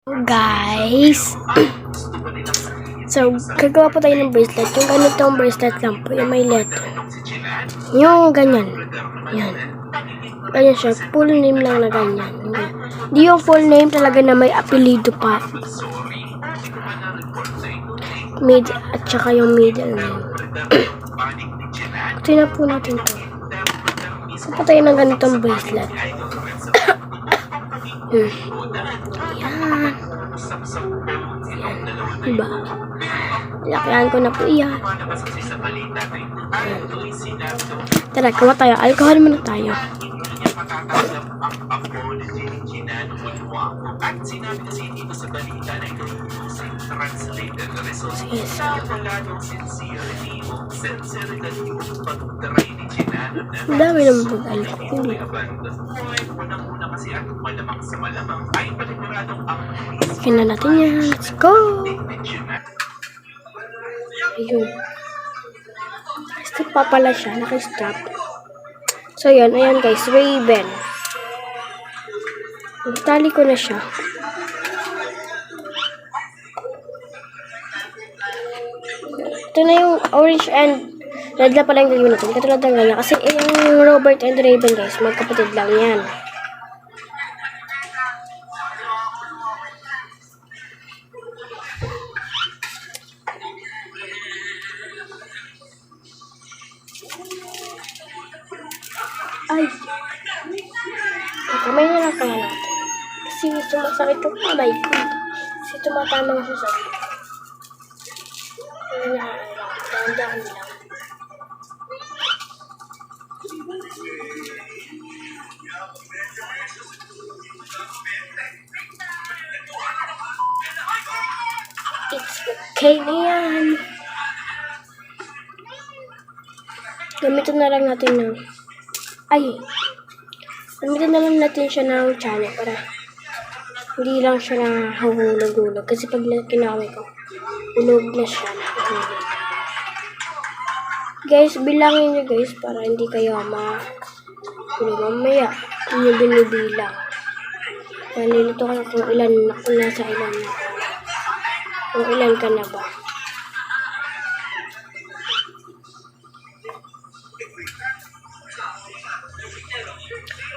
Guys, so gagawa po tayo ng bracelet. Yung ganitong bracelet lang po, yung may letter. Yung ganyan. Yan. Ganyan siya. Full name lang na ganyan. Hindi yung full name talaga na may apelido pa. Mid at saka yung middle name. Tingnan po natin to. So po tayo ng ganitong bracelet. Yan. Yan. Diba? Lakihan ko na po yan. Tara, kuha tayo. Alcohol muna tayo. Yes. Ang dami naman mag-alcohol. Kaya na natin yan. Let's go! Ayun. Strap pa pala siya. Naka-strap. So, yan. Ayan guys. Ray-Ban. Tali ko na siya. Ito na yung orange and red na pala yung gagawin natin. Katulad ng ganyan. Kasi yung Robert and Ray-Ban guys, magkapatid lang yan. Ay! Kamay na lang kaya natin. Kasi sumasakit yung kamay ko. Kasi tumatama siya sa akin. Dahan-dahan lang. It's okay na yan. Gamitin na lang natin ng gamitin na lang natin siya ng channel para hindi lang siya nahuhulog-hulog. Kasi pag kinamay ko, hulog na siya. Guys, bilangin nyo guys para hindi kayo mamaya. Hindi nyo binibilang. Nalilito ka na kung ilan na, kung nasa ilan na. Kung ilan ka na ba.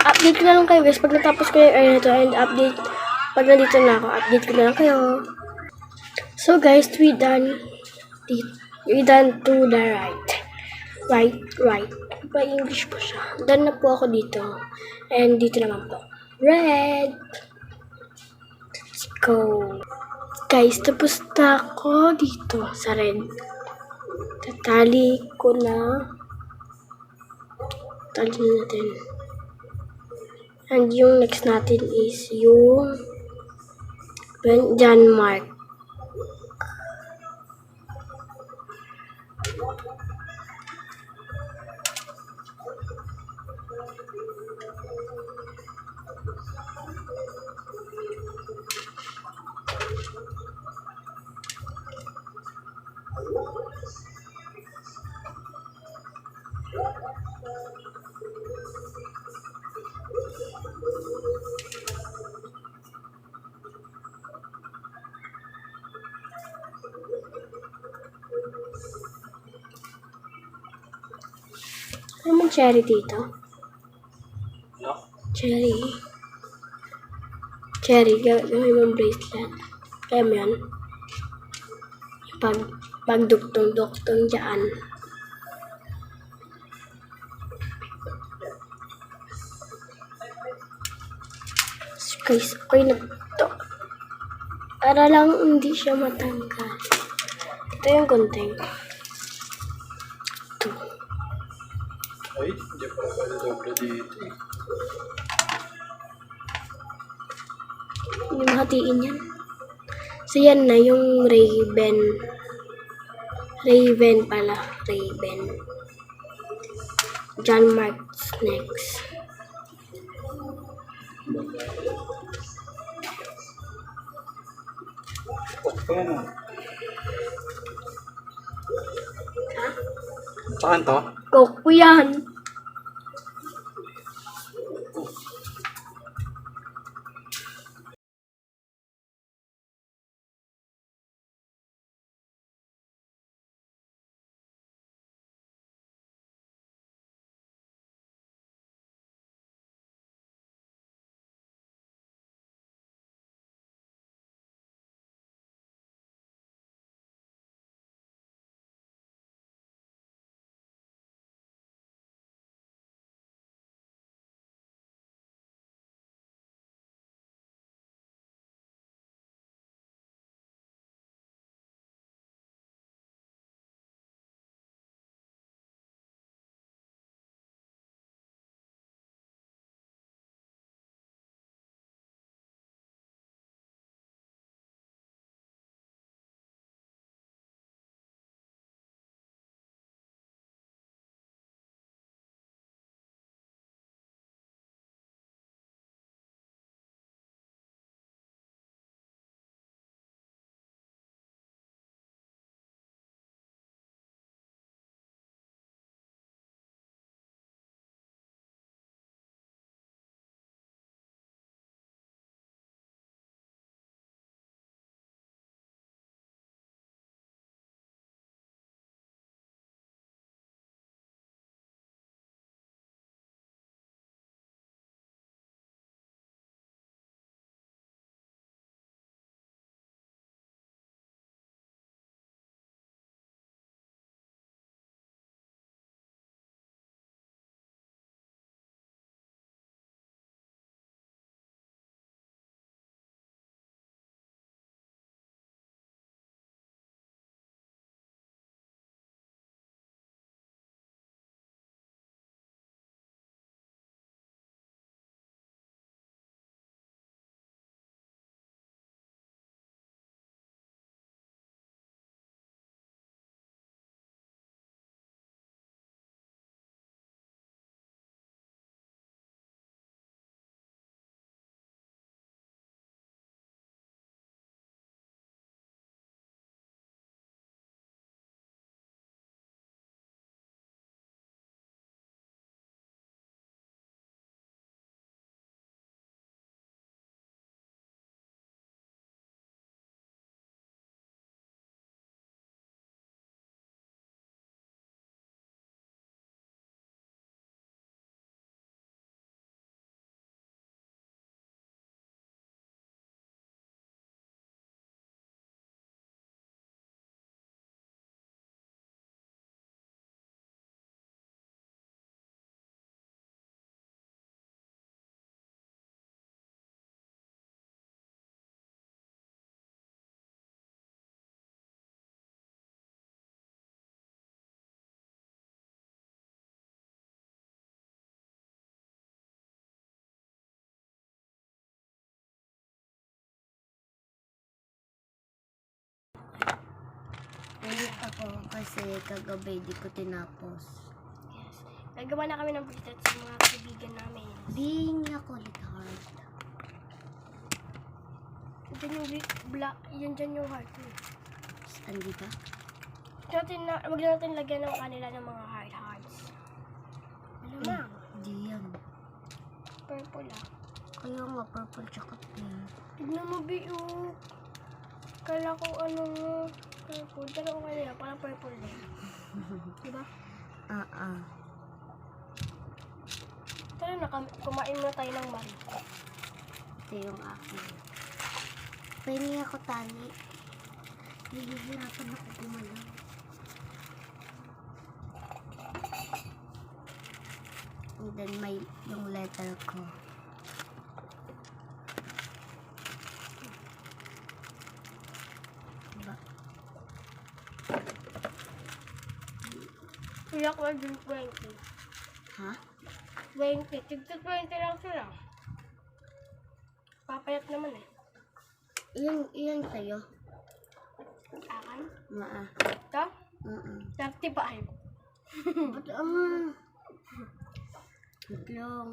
Update ko na lang kayo guys pag natapos ko yung ito and update pag nandito na ako, update ko na lang kayo. So guys, we done to the right. By English po siya. Done na po ako dito. And dito naman po. Red. Let's go. Guys, tapos na ako dito sa red. Tatali ko na. Tali natin. And yung next natin is yung John Mark. Ano man cherry dito? No? Cherry, gawin mong bracelet. Kaya mo yan? Pagduktong-duktong dyan. Guys, okay na ito. Para lang hindi siya matanggal. Ito yung gunting. Ito. Ay, hindi pa pala doble dito eh. Yung hatiin yan. So yan na yung Ray-Ban. Ray-Ban pala. Ray-Ban. John Mark's next. Okay na. Ha? Saan to? Coke po yan. ako kasi kagabi di ko tinapos. Yes. Nagawa na kami ng bracelet sa mga kaibigan namin. Being ako ulit heart. Diyan yung black, yun dyan yung heart ko. Andi ba? Huwag natin lagyan ng kanila ng mga hearts. Alam mo, Di yan. purple ah. Kaya nga purple tsaka pink. Tignan mo, Biyo. Kala ko purple. Pero okay na yan, parang purple din. Diba? Tara na, kumain na tayo ng marito. Ito yung akin. Pahingi ako tali. Nahihirapan ako gumalaw. And then may yung letter ko. Diba? Kaya ko din 20. Ha? 20. Tigto 20 lang sila. Papayat naman eh. Iyan sa'yo? Akan? Maa. Ito? 35. Ba't Wait lang.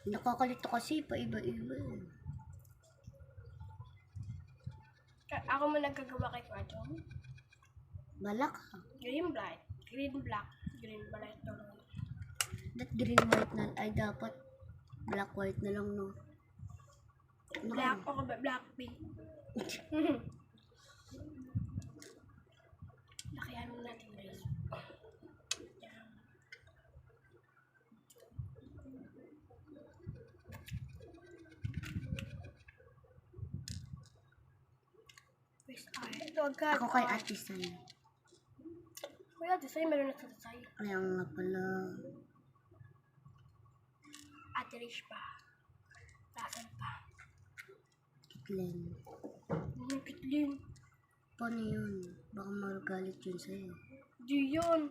Nakakalito kasi paiba-iba. Ako mo nagkagawa kay Kwadjong. Balak ha. Green black. Green black. Green black. That green white na ay dapat black white na lang no. Black ako ba? Black pink. Lakihan mo natin guys. Yan. Where's I? Ito agad. Ako kay Ate Sai. Kuya, ate sa'yo meron na sa sa'yo. Kaya nga pala. Ate Rish pa. Tasan pa. Kitlen. Kitlin. Paano yun? Baka magagalit yun sa'yo. Di yun.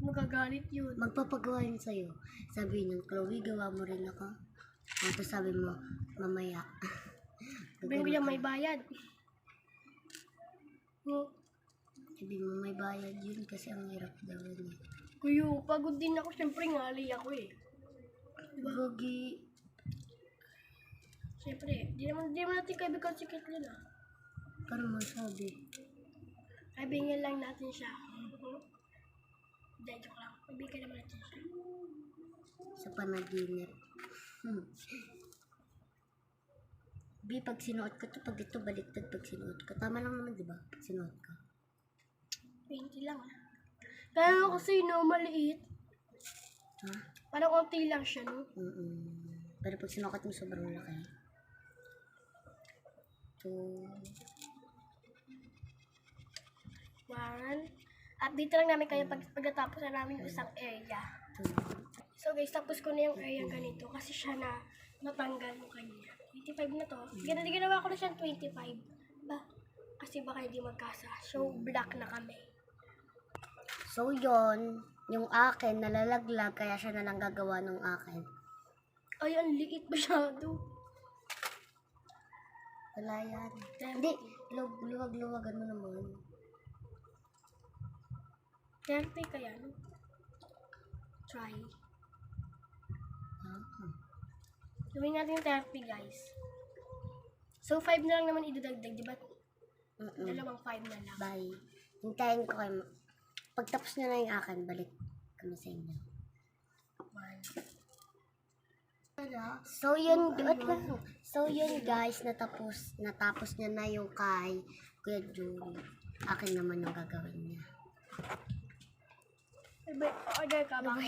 Magagalit yun. Magpapagawa yun sa'yo. Sabi niyan, Chloe, gawa mo rin ako. Tapos sabi mo, mamaya. Sabihin ko yan, may bayad. Sabi mo, may bayad yun kasi ang hirap daw yun eh. Kuya, pagod din ako. Siyempre, ngali ako eh. Gogi. Siyempre, di naman natin kaibigan si Kitlin ah. Parang masabi. Kaibigan lang natin siya. Hindi, joke lang. Kaibigan naman natin siya. Sa panaginip. Bi, pag sinuot ko to, pag ito baliktad pag sinuot ko. Tama lang naman, di ba? Pag sinuot ko. 20 lang ah. Kaya nga kasi no, maliit. Ha? Parang konti lang siya no. Pero pag sinukat mo, sobrang laki. So, 1. Update lang namin kayo pagkatapos na namin yung isang area. So guys, tapos ko na yung area ganito kasi siya na natanggal yung kanya. 25 na to. Ginawa ko na siyang 25. Ba? Kasi baka hindi magkasa. So, black na kami. so yon yung akin, nalalaglag, kaya siya na lang gagawa ng akin. Ay, ang liit masyado. Wala yan. Hindi, luwag-luwagan mo naman. Tempe kaya, no? Try. Gawin natin yung therapy, guys. So, 5 na lang naman idadagdag, di ba? Dalawang 5 na lang. Bye. Hintayin ko kayo. Pagtapos nyo na yung akin, balik kami sa inyo. 1. So yun guys, natapos niya na yung kay Kuya Jun. Akin naman yung gagawin niya. Order ka ba?